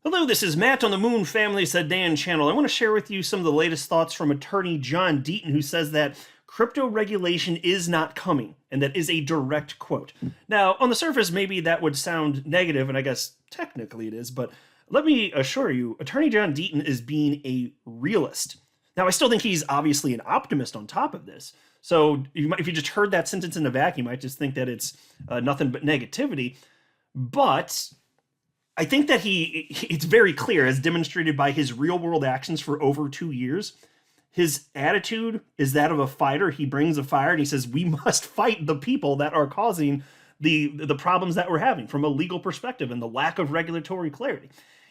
Hello, this is Matt on the Moon Family Sedan channel. I want to share with you some of the latest thoughts from attorney John Deaton, who says that crypto regulation is not coming, and that is a direct quote. Now, on the surface, maybe that would sound negative, and I guess technically it is, but let me assure you, attorney John Deaton is being a realist. Now, I still think he's obviously an optimist on top of this. So if you just heard that sentence in a vacuum, you might just think that it's nothing but negativity. But I think that it's very clear, as demonstrated by his real world actions for over 2 years. His attitude is that of a fighter. He brings a fire and he says, we must fight the people that are causing the problems that we're having from a legal perspective and the lack of regulatory clarity.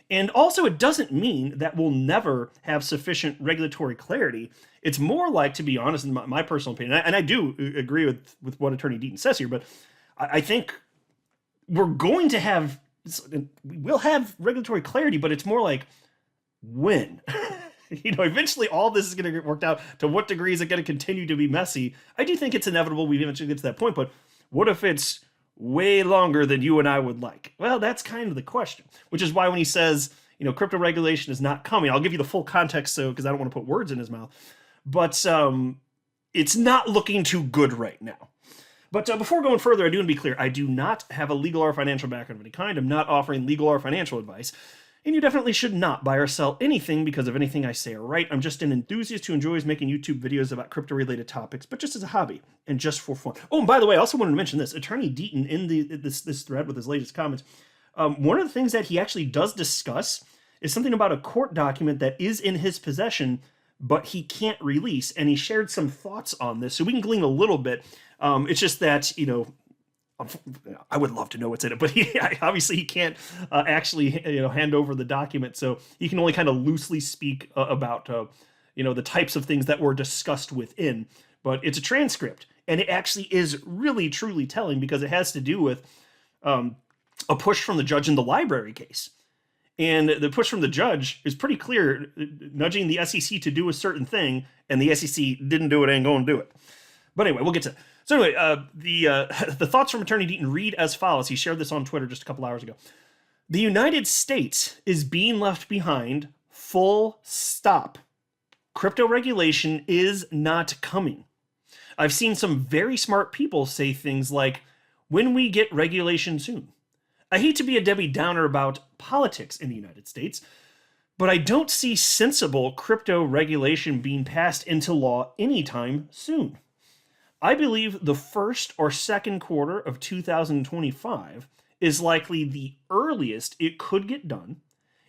And also, it doesn't mean that we'll never have sufficient regulatory clarity. It's more like, to be honest, in my personal opinion, and I do agree with what Attorney Deaton says here, but I think we're going to have, we'll have regulatory clarity, but it's more like when. Eventually all this is going to get worked out. To what degree is it going to continue to be messy? I do think it's inevitable we eventually get to that point, but what if it's way longer than you and I would like? Well, that's kind of the question, which is why when he says, crypto regulation is not coming, I'll give you the full context because I don't want to put words in his mouth, but it's not looking too good right now. But before going further, I do want to be clear. I do not have a legal or financial background of any kind. I'm not offering legal or financial advice. And you definitely should not buy or sell anything because of anything I say or write. I'm just an enthusiast who enjoys making YouTube videos about crypto-related topics, but just as a hobby and just for fun. Oh, and by the way, I also wanted to mention this. Attorney Deaton, in this thread with his latest comments, one of the things that he actually does discuss is something about a court document that is in his possession, but he can't release. And he shared some thoughts on this, so we can glean a little bit. It's just that, I would love to know what's in it, but obviously he can't actually, hand over the document. So he can only kind of loosely speak about, the types of things that were discussed within. But it's a transcript, and it actually is really, truly telling because it has to do with a push from the judge in the library case. And the push from the judge is pretty clear, nudging the SEC to do a certain thing, and the SEC didn't do it and go and do it. But anyway, we'll get to it. So anyway, the thoughts from Attorney Deaton read as follows. He shared this on Twitter just a couple hours ago. The United States is being left behind, full stop. Crypto regulation is not coming. I've seen some very smart people say things like, when we get regulation soon. I hate to be a Debbie Downer about politics in the United States, but I don't see sensible crypto regulation being passed into law anytime soon. I believe the first or second quarter of 2025 is likely the earliest it could get done,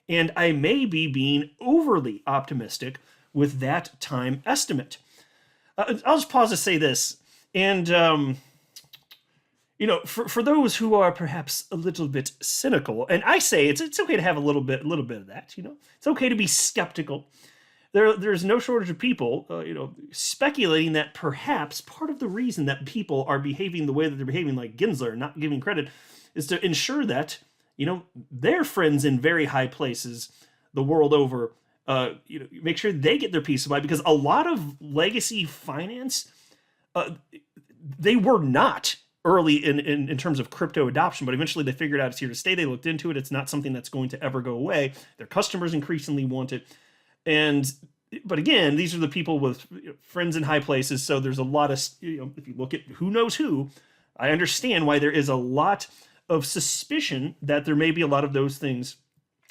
and I may be being overly optimistic with that time estimate. I'll just pause to say this, and for those who are perhaps a little bit cynical, and I say it's okay to have a little bit of that. It's okay to be skeptical. There's no shortage of people, speculating that perhaps part of the reason that people are behaving the way that they're behaving, like Gensler, not giving credit, is to ensure that, their friends in very high places the world over, make sure they get their piece of mind, because a lot of legacy finance, they were not early in terms of crypto adoption, but eventually they figured out it's here to stay. They looked into it. It's not something that's going to ever go away. Their customers increasingly want it. But again, these are the people with friends in high places. So there's a lot of, if you look at who knows who, I understand why there is a lot of suspicion that there may be a lot of those things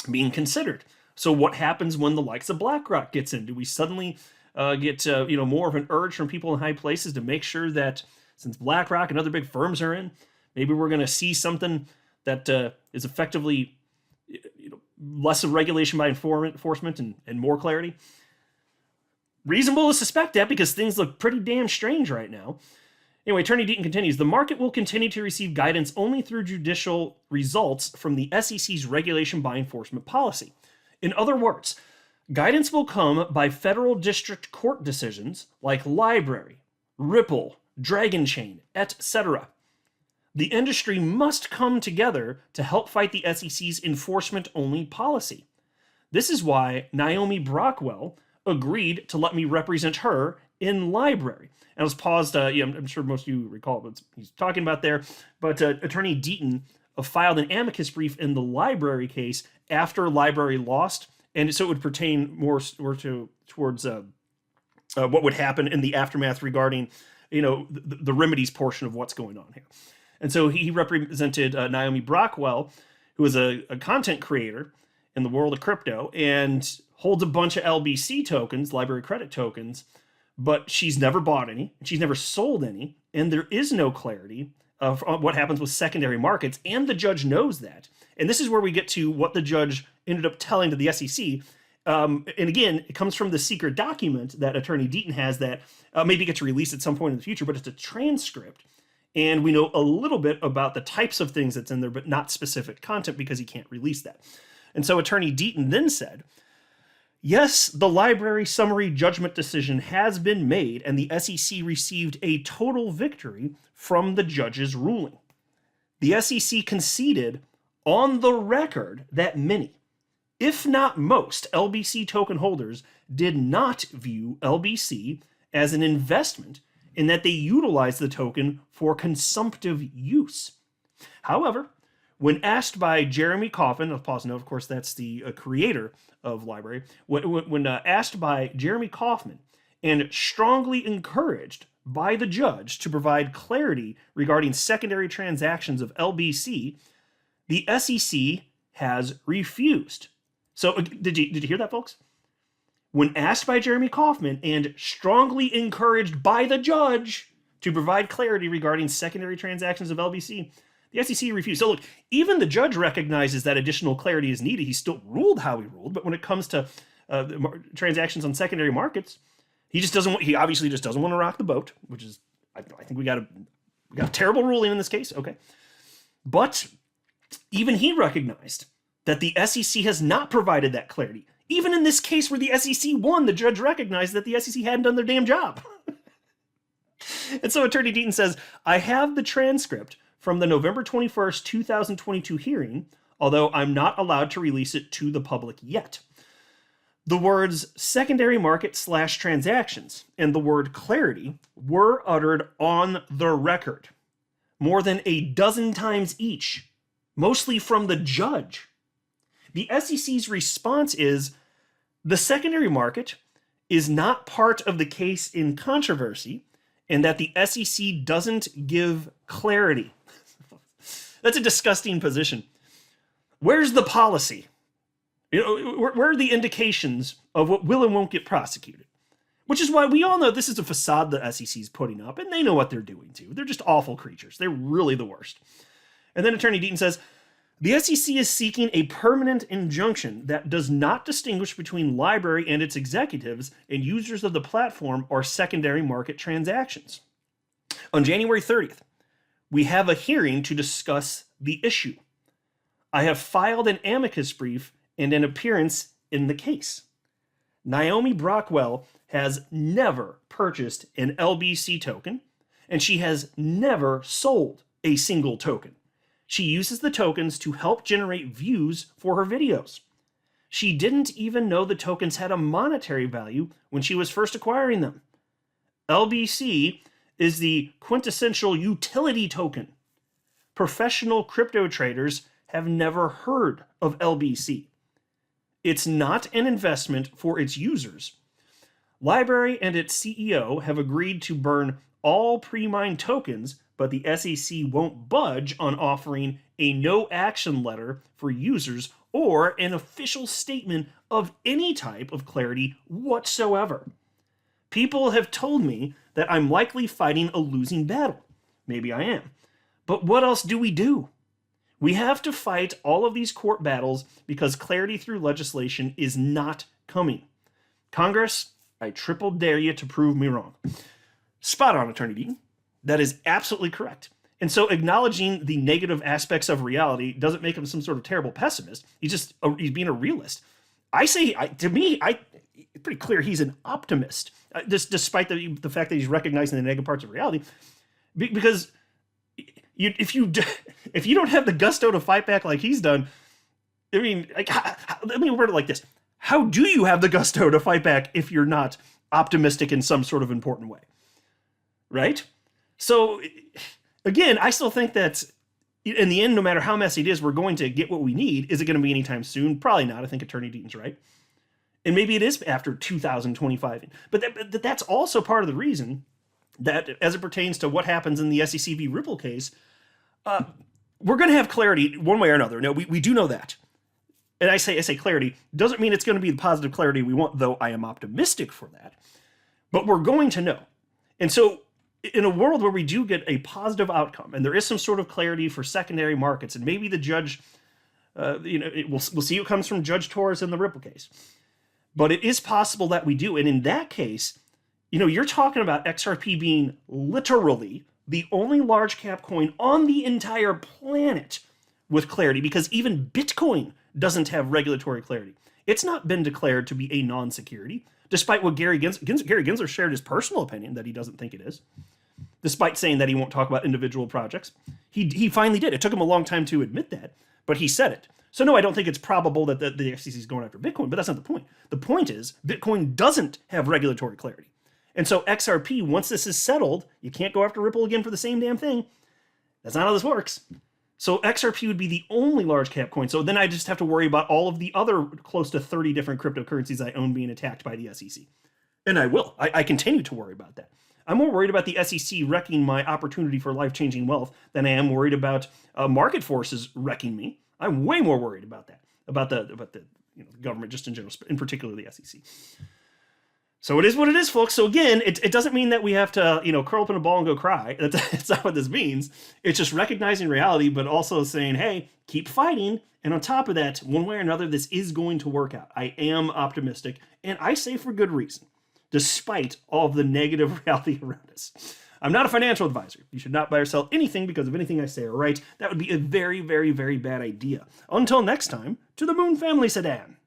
being considered. So what happens when the likes of BlackRock gets in? Do we suddenly get, more of an urge from people in high places to make sure that since BlackRock and other big firms are in, maybe we're going to see something that is effectively, less of regulation by enforcement and more clarity? Reasonable to suspect that because things look pretty damn strange right now. Anyway, Attorney Deaton continues, the market will continue to receive guidance only through judicial results from the SEC's regulation by enforcement policy. In other words, guidance will come by federal district court decisions like Library, Ripple, Dragon Chain, etc. The industry must come together to help fight the SEC's enforcement-only policy. This is why Naomi Brockwell agreed to let me represent her in Library. And I was paused, I'm sure most of you recall what he's talking about there, but Attorney Deaton filed an amicus brief in the Library case after Library lost, and so it would pertain more towards what would happen in the aftermath regarding, the remedies portion of what's going on here. And so he represented Naomi Brockwell, who is a content creator in the world of crypto and holds a bunch of LBC tokens, library credit tokens, but she's never bought any, she's never sold any, and there is no clarity of what happens with secondary markets, and the judge knows that. And this is where we get to what the judge ended up telling to the SEC. And again, it comes from the secret document that Attorney Deaton has that maybe gets released at some point in the future, but it's a transcript. And we know a little bit about the types of things that's in there, but not specific content because he can't release that. And so Attorney Deaton then said, yes, the library summary judgment decision has been made, and the SEC received a total victory from the judge's ruling. The SEC conceded on the record that many, if not most, LBC token holders did not view LBC as an investment in that they utilized the token for consumptive use. However, when asked by Jeremy Kaufman, I'll pause now, of course, that's the creator of Library, when asked by Jeremy Kaufman and strongly encouraged by the judge to provide clarity regarding secondary transactions of LBC, the SEC has refused. So did you hear that, folks? When asked by Jeremy Kaufman and strongly encouraged by the judge to provide clarity regarding secondary transactions of LBC, the SEC refused. So look, even the judge recognizes that additional clarity is needed. He still ruled how he ruled, but when it comes to transactions on secondary markets, he obviously just doesn't want to rock the boat, which is, I think we got a terrible ruling in this case. Okay. But even he recognized that the SEC has not provided that clarity. Even in this case where the SEC won, the judge recognized that the SEC hadn't done their damn job. And so Attorney Deaton says, I have the transcript from the November 21st, 2022 hearing, although I'm not allowed to release it to the public yet. The words secondary market / transactions and the word clarity were uttered on the record more than a dozen times each, mostly from the judge. The SEC's response is, the secondary market is not part of the case in controversy, and that the SEC doesn't give clarity. That's a disgusting position. Where's the policy? Where are the indications of what will and won't get prosecuted? Which is why we all know this is a facade the SEC's putting up, and they know what they're doing too. They're just awful creatures. They're really the worst. And then Attorney Deaton says, the SEC is seeking a permanent injunction that does not distinguish between library and its executives and users of the platform or secondary market transactions. On January 30th, we have a hearing to discuss the issue. I have filed an amicus brief and an appearance in the case. Naomi Brockwell has never purchased an LBC token, and she has never sold a single token. She uses the tokens to help generate views for her videos. She didn't even know the tokens had a monetary value when she was first acquiring them. LBC is the quintessential utility token. Professional crypto traders have never heard of LBC. It's not an investment for its users. Library and its CEO have agreed to burn all pre-mined tokens, but the SEC won't budge on offering a no-action letter for users or an official statement of any type of clarity whatsoever. People have told me that I'm likely fighting a losing battle. Maybe I am. But what else do? We have to fight all of these court battles because clarity through legislation is not coming. Congress, I triple dare you to prove me wrong. Spot on, Attorney Deaton. That is absolutely correct. And so acknowledging the negative aspects of reality doesn't make him some sort of terrible pessimist. He's being a realist. It's pretty clear he's an optimist, despite the fact that he's recognizing the negative parts of reality. Because if you don't have the gusto to fight back like he's done, let me word it like this. How do you have the gusto to fight back if you're not optimistic in some sort of important way? Right? So, again, I still think that in the end, no matter how messy it is, we're going to get what we need. Is it going to be anytime soon? Probably not. I think Attorney Deaton's right. And maybe it is after 2025. But that's also part of the reason that, as it pertains to what happens in the SEC v. Ripple case, we're going to have clarity one way or another. Now, we do know that. And I say clarity. Doesn't mean it's going to be the positive clarity we want, though I am optimistic for that. But we're going to know. And so, in a world where we do get a positive outcome, and there is some sort of clarity for secondary markets, and maybe the judge, we'll see what comes from Judge Torres in the Ripple case. But it is possible that we do. And in that case, you're talking about XRP being literally the only large cap coin on the entire planet with clarity, because even Bitcoin doesn't have regulatory clarity. It's not been declared to be a non-security, despite what Gary Gensler shared his personal opinion that he doesn't think it is, despite saying that he won't talk about individual projects. He finally did. It took him a long time to admit that, but he said it. So no, I don't think it's probable that the FCC is going after Bitcoin, but that's not the point. The point is Bitcoin doesn't have regulatory clarity. And so XRP, once this is settled, you can't go after Ripple again for the same damn thing. That's not how this works. So XRP would be the only large cap coin. So then I just have to worry about all of the other close to 30 different cryptocurrencies I own being attacked by the SEC. And I will. I continue to worry about that. I'm more worried about the SEC wrecking my opportunity for life-changing wealth than I am worried about market forces wrecking me. I'm way more worried about that, about the government just in general, in particular the SEC. So it is what it is, folks. So again, it doesn't mean that we have to, curl up in a ball and go cry. That's not what this means. It's just recognizing reality, but also saying, hey, keep fighting. And on top of that, one way or another, this is going to work out. I am optimistic, and I say for good reason, despite all of the negative reality around us. I'm not a financial advisor. You should not buy or sell anything because of anything I say or write. That would be a very, very, very bad idea. Until next time, to the Moon Family Sedan.